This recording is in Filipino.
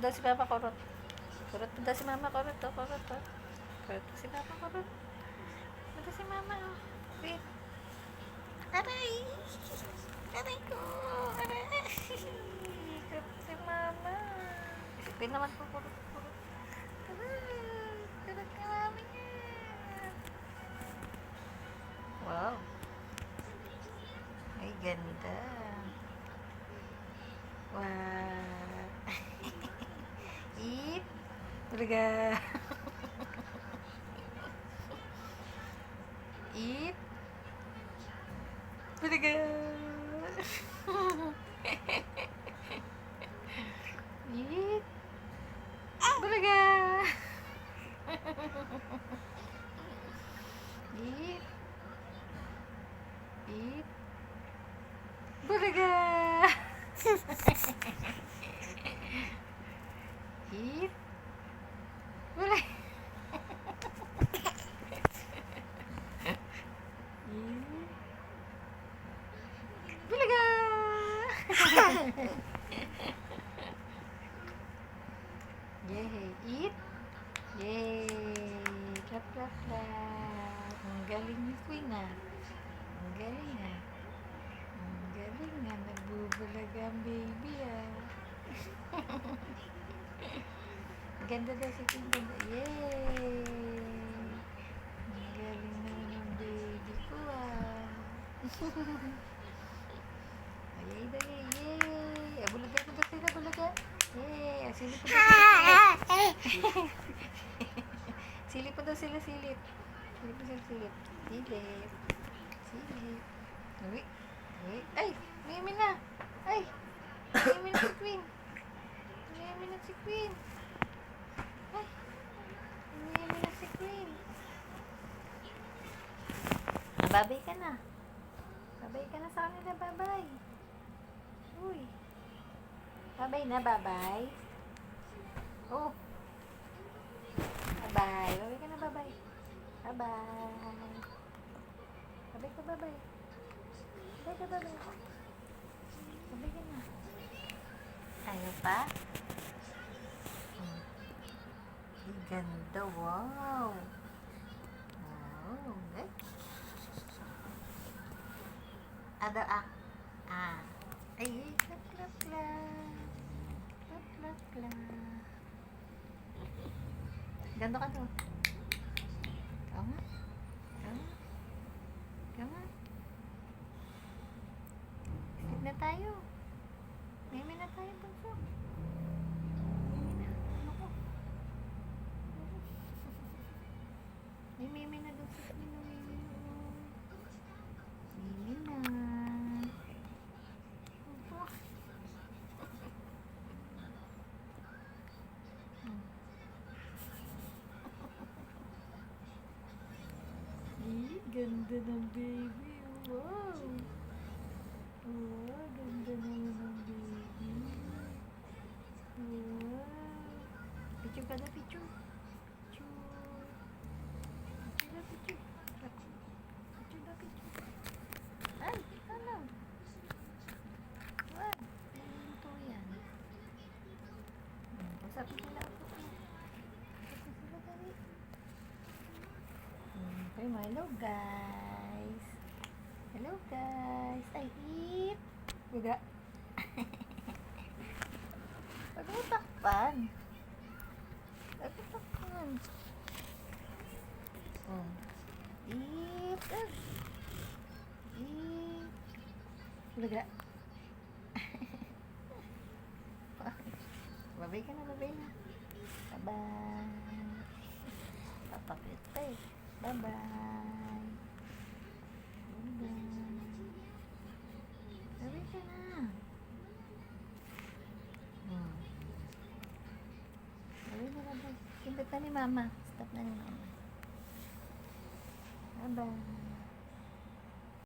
daw si Papa, kurot. Kurot daw si Mama, kurot. Oh, kurot, oh. Kurot si Papa, kurot. Kurot si Mama, oh. Wait. Aray! Aray ko! Aray! Kurot si Mama. Isipin naman po, kurot. Aray! Kurot ka namin yan. Wow. Ay, ganda. Wow. Eat. Talaga. Eat. Talaga. Eat. Talaga. Eat. Eat. Talaga. Eat. Talaga. Talaga. Yay. Eat. Yay. Clap, clap, clap. Ang galing ni Queen, ah. Ang galing, ah. Ang galing, ah. Nagbubulaga ang baby, ah. Ganda daw si Queen. Ganda. Yay. Ang galing naman ang baby ko, ah. Yay daw, yay, yay. Ah, bulaga mo daw sila, bulaga. Yay. Ah, silip po daw sila. Silip po daw sila, silip. Silip po sila, silip. Silip. Silip. Uy. Uy. Ay! Mimi na. Ay! Mimi na si Queen. Mimi na si Queen. Ay! Mimi na si Queen. Babay ka na. Babay ka na sa kanila, babay. Uy. Babay na, babay. Oh. Babay. Babay ka na, babay. Babay. Babay ka, babay. Babay ka, babay. Babay ka na. Ayaw pa? Ang ganda, wow. Wow. Okay. Ada ay, clap, clap, clap. Clap, clap, clap. Ganda ka to. Ikaw nga. Ikaw nga. Ikaw nga. Sleep na tayo. Mimi na tayo, bunso. Mimi na. Ano ko? May mimi na daw sa Mimi na. Mimi na. Ganda ng baby. Wow. Wow, ganda naman ng baby. Wow. Picture ka na, picture. Picture. Picture na, picture. Picture na, picture. Ay, ano? What? Ito yan. Pasapin nila ako. Okay, hello guys. Hello guys. Ay, eat. Buga. Huwag mo takpan. Huwag mo takpan. Oh. Eat. Eat. Buga. Babay ka na, babay na. Bye-bye. Papakit pa eh. Bye-bye. Bye-bye. Sabi ka na. Sabi na, bye-bye. Pindot na ni Mama. Stop na ni Mama. Bye-bye.